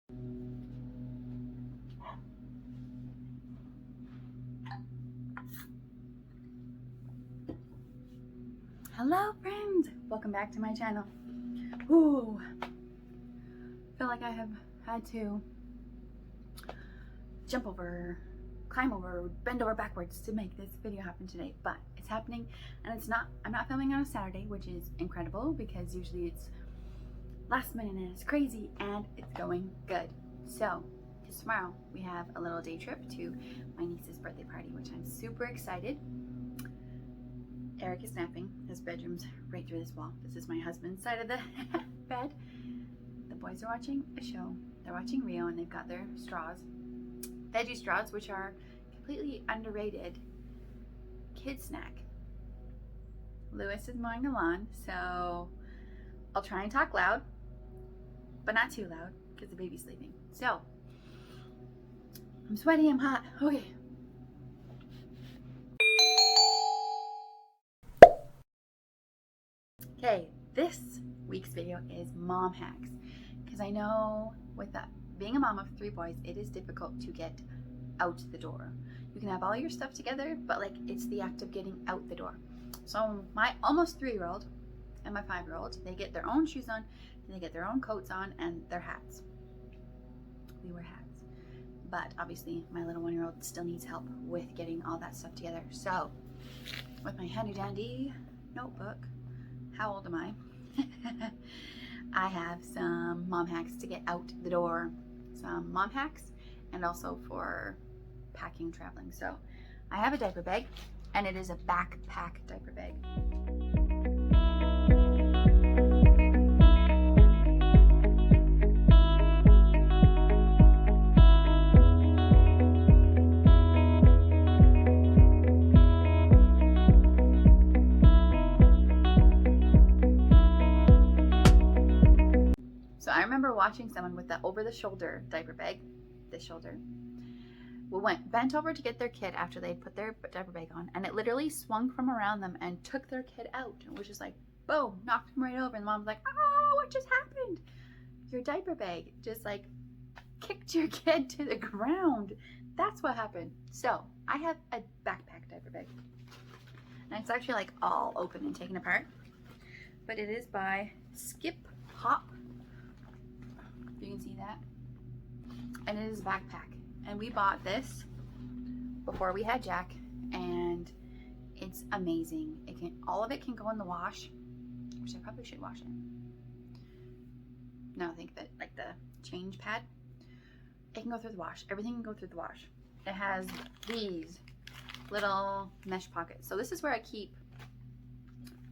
Hello friends, welcome back to my channel. Ooh, feel like I have had to jump over, climb over, bend over backwards to make this video happen today, but it's happening. And I'm not filming on a Saturday, which is incredible because usually it's last minute and it's crazy, and it's going good. So because tomorrow we have a little day trip to my niece's birthday party, which I'm super excited. Eric is napping. His bedroom's right through this wall. This is my husband's side of the bed. The boys are watching a show. They're watching Rio, and they've got their straws, veggie straws, which are completely underrated kid snack. Lewis is mowing the lawn, so I'll try and talk loud, but not too loud because the baby's sleeping. So I'm sweaty, I'm hot. Okay. Okay, this week's video is mom hacks, because I know with that, being a mom of 3 boys, it is difficult to get out the door. You can have all your stuff together, but like it's the act of getting out the door. So my almost 3-year-old and my 5-year-old, they get their own shoes on, and they get their own coats on, and their hats. We wear hats, but obviously my little 1-year-old still needs help with getting all that stuff together. So with my handy dandy notebook, how old am I? I have some mom hacks to get out the door. Some mom hacks, and also for packing, traveling. So I have a diaper bag, and it is a backpack diaper bag. So I remember watching someone with the over-the-shoulder diaper bag, this shoulder, bent over to get their kid after they'd put their diaper bag on, and it literally swung from around them and took their kid out. It was just like, boom, knocked him right over, and the mom's like, oh, what just happened? Your diaper bag just like kicked your kid to the ground. That's what happened. So I have a backpack diaper bag, and it's actually like all open and taken apart, but it is by Skip Hop. You can see that, and it is a backpack, and we bought this before we had Jack, and it's amazing. All of it can go in the wash, which I probably should wash it. Now think of it like the change pad. It can go through the wash. Everything can go through the wash. It has these little mesh pockets, so this is where I keep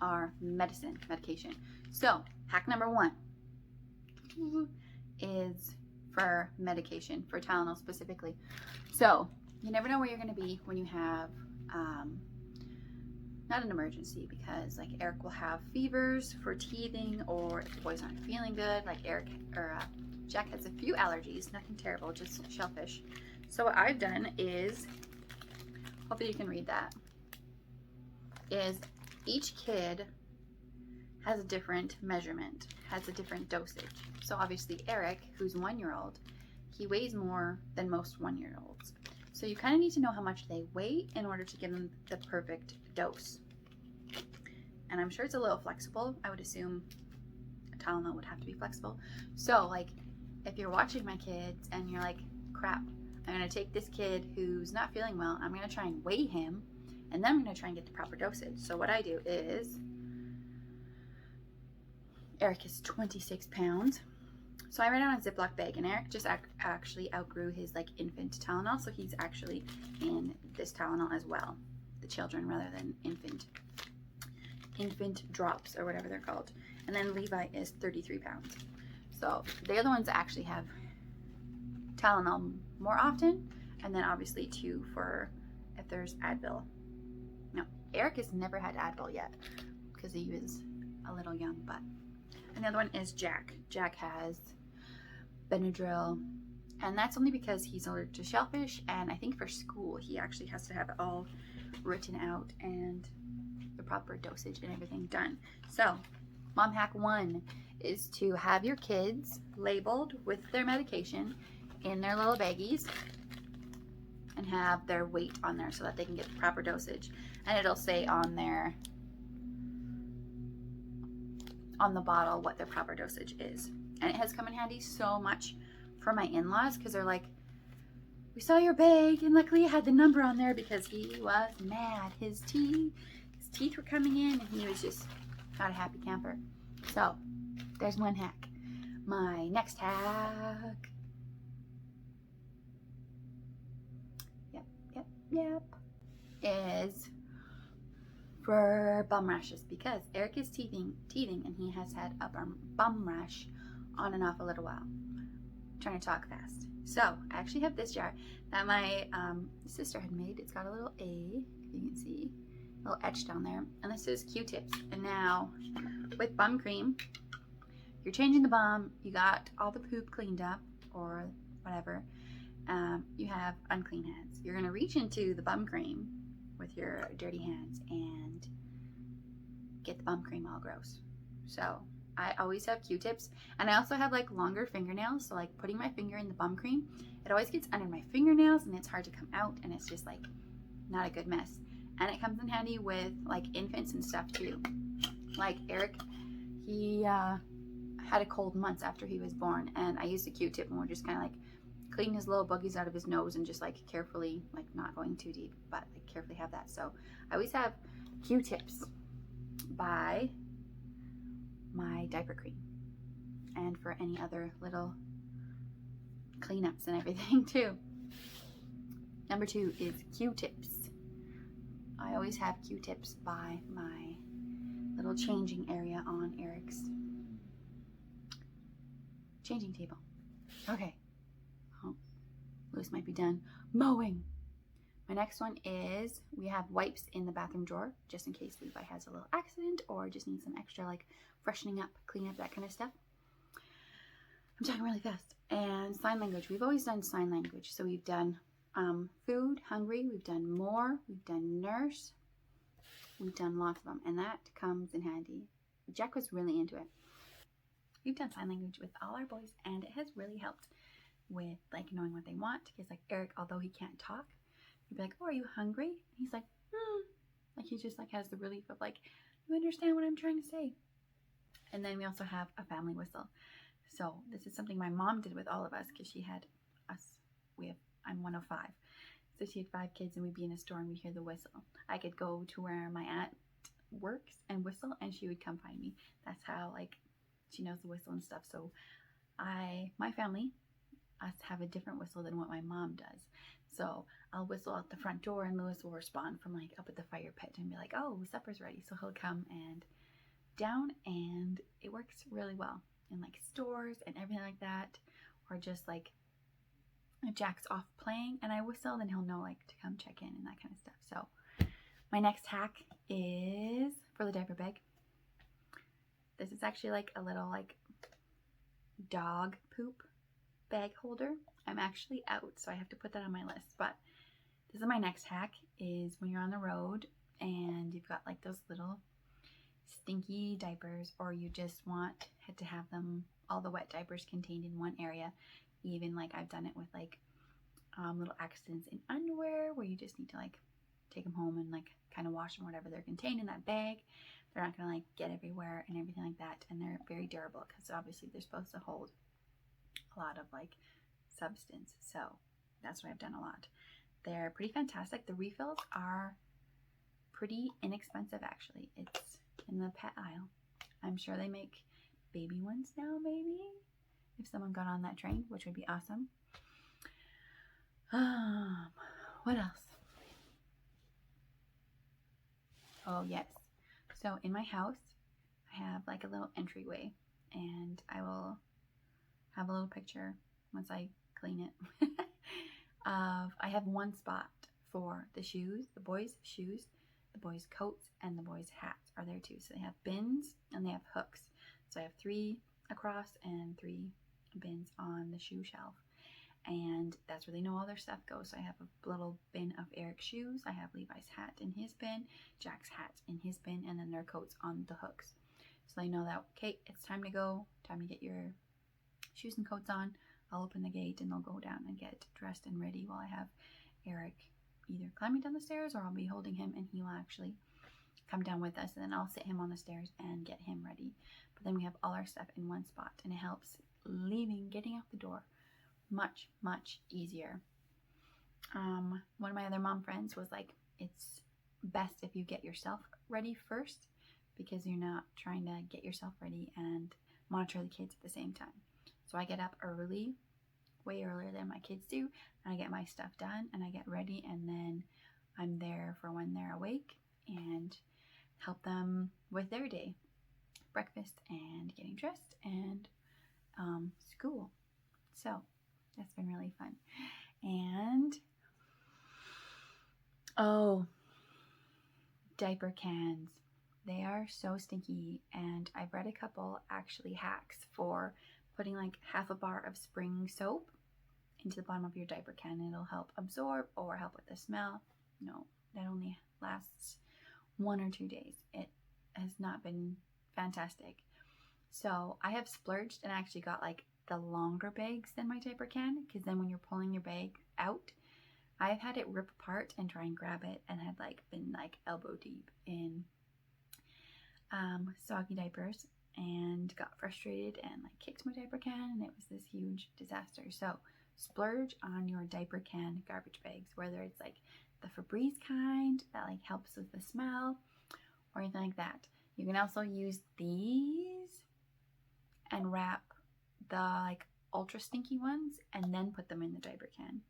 our medication. So hack number 1 is for medication, for Tylenol specifically. So you never know where you're going to be when you have not an emergency, because like Eric will have fevers for teething, or if the boys aren't feeling good, like Jack has a few allergies, nothing terrible, just shellfish. So what I've done is, hopefully you can read that, is each kid has a different measurement, has a different dosage. So obviously Eric, who's 1-year-old, he weighs more than most 1-year-olds. So you kind of need to know how much they weigh in order to give them the perfect dose. And I'm sure it's a little flexible. I would assume a Tylenol would have to be flexible. So like if you're watching my kids and you're like, crap, I'm gonna take this kid who's not feeling well, I'm gonna try and weigh him, and then I'm gonna try and get the proper dosage. So what I do is, Eric is 26 pounds. So I ran out a Ziploc bag, and Eric just actually outgrew his like infant Tylenol. So he's actually in this Tylenol as well. The children rather than infant drops, or whatever they're called. And then Levi is 33 pounds. So they're the ones that actually have Tylenol more often. And then obviously 2 for if there's Advil. No, Eric has never had Advil yet because he was a little young, but. And the other one is Jack. Jack has Benadryl, and that's only because he's allergic to shellfish, and I think for school he actually has to have it all written out and the proper dosage and everything done. So mom hack 1 is to have your kids labeled with their medication in their little baggies and have their weight on there so that they can get the proper dosage. And it'll say on the bottle what their proper dosage is. And it has come in handy so much for my in-laws because they're like, we saw your bag and luckily it had the number on there because he was mad. His teeth were coming in and he was just not a happy camper. So there's one hack. My next hack, yep, is for bum rashes because Eric is teething and he has had a bum rash on and off a little while. I'm trying to talk fast. So I actually have this jar that my sister had made. It's got a little A, if you can see, a little etched down there. And this is Q-tips. And now with bum cream, you're changing the bum, you got all the poop cleaned up or whatever, you have unclean hands. You're gonna reach into the bum cream with your dirty hands and get the bum cream all gross. So I always have Q-tips, and I also have like longer fingernails, so like putting my finger in the bum cream, it always gets under my fingernails and it's hard to come out and it's just like not a good mess. And it comes in handy with like infants and stuff too. Like Eric, he had a cold months after he was born, and I used a Q-tip and we're just kind of like cleaning his little buggies out of his nose and just like carefully, like not going too deep, but like carefully have that. So I always have Q-tips by my diaper cream and for any other little cleanups and everything too. Number 2 is Q-tips. I always have Q-tips by my little changing area on Eric's changing table. Okay. Oh, Lewis might be done mowing. My next one is we have wipes in the bathroom drawer just in case Levi has a little accident or just needs some extra like freshening up, clean up, that kind of stuff. I'm talking really fast. And sign language. We've always done sign language. So we've done food, hungry, we've done more, we've done nurse, we've done lots of them, and that comes in handy. Jack was really into it. We've done sign language with all our boys, and it has really helped with like knowing what they want. Because like Eric, although he can't talk, he'd be like, "Oh, are you hungry?" And he's like, like he just like has the relief of like, you understand what I'm trying to say. And then we also have a family whistle. So this is something my mom did with all of us because she had us. I'm one of 5. So she had 5 kids and we'd be in a store and we'd hear the whistle. I could go to where my aunt works and whistle and she would come find me. That's how like she knows the whistle and stuff. So my family, us have a different whistle than what my mom does. So I'll whistle out the front door and Lewis will respond from like up at the fire pit and be like, "Oh, supper's ready." So he'll come and down, and it works really well in like stores and everything like that, or just like if Jack's off playing and I whistle, then he'll know like to come check in and that kind of stuff. So my next hack is for the diaper bag. This is actually like a little like dog poop bag holder. I'm actually out, so I have to put that on my list. But this is my next hack, is when you're on the road and you've got like those little stinky diapers, or you just want to have them, all the wet diapers contained in one area. Even like I've done it with like little accidents in underwear where you just need to like take them home and like kind of wash them, whatever they're contained in that bag. They're not gonna like get everywhere and everything like that, and they're very durable because obviously they're supposed to hold a lot of like substance. So that's what I've done a lot. They're pretty fantastic. The refills are pretty inexpensive actually. It's in the pet aisle. I'm sure they make baby ones now, maybe, if someone got on that train, which would be awesome. What else? Oh yes. So in my house, I have like a little entryway, and I will have a little picture once I clean it. I have one spot for the shoes, the boys' shoes, the boys' coats, and the boys' hats are there too. So they have bins and they have hooks. So I have 3 across and 3 bins on the shoe shelf. And that's where they know all their stuff goes. So I have a little bin of Eric's shoes. I have Levi's hat in his bin, Jack's hat in his bin, and then their coats on the hooks. So they know that, okay, it's time to go, time to get your shoes and coats on. I'll open the gate and they'll go down and get dressed and ready while I have Eric either climbing down the stairs or I'll be holding him and he will actually come down with us, and then I'll sit him on the stairs and get him ready. But then we have all our stuff in one spot and it helps getting out the door much, much easier. One of my other mom friends was like, it's best if you get yourself ready first because you're not trying to get yourself ready and monitor the kids at the same time. So I get up early, way earlier than my kids do, and I get my stuff done and I get ready, and then I'm there for when they're awake and help them with their day, breakfast and getting dressed and school. So that's been really fun. And oh, diaper cans. They are so stinky, and I've read a couple actually hacks for putting like half a bar of spring soap into the bottom of your diaper can. It'll help absorb or help with the smell. No, that only lasts 1 or 2 days. It has not been fantastic. So I have splurged and actually got like the longer bags than my diaper can, because then when you're pulling your bag out, I've had it rip apart and try and grab it and had like been like elbow deep in soggy diapers and got frustrated and like kicked my diaper can, and it was this huge disaster. So splurge on your diaper can garbage bags, whether it's like the Febreze kind that like helps with the smell or anything like that. You can also use these and wrap the like ultra stinky ones and then put them in the diaper can.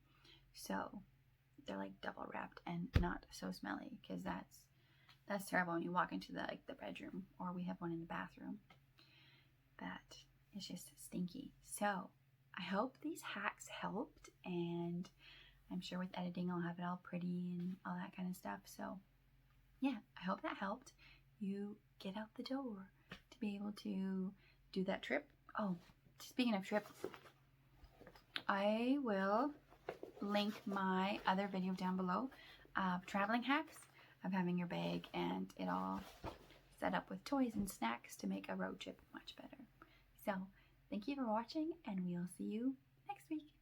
So they're like double wrapped and not so smelly, because that's terrible when you walk into the bedroom, or we have one in the bathroom that is just stinky. So I hope these hacks helped, and I'm sure with editing I'll have it all pretty and all that kind of stuff. So yeah, I hope that helped you get out the door to be able to do that trip. Oh, speaking of trip, I will link my other video down below of traveling hacks of having your bag and it all set up with toys and snacks to make a road trip much better. So thank you for watching, and we'll see you next week.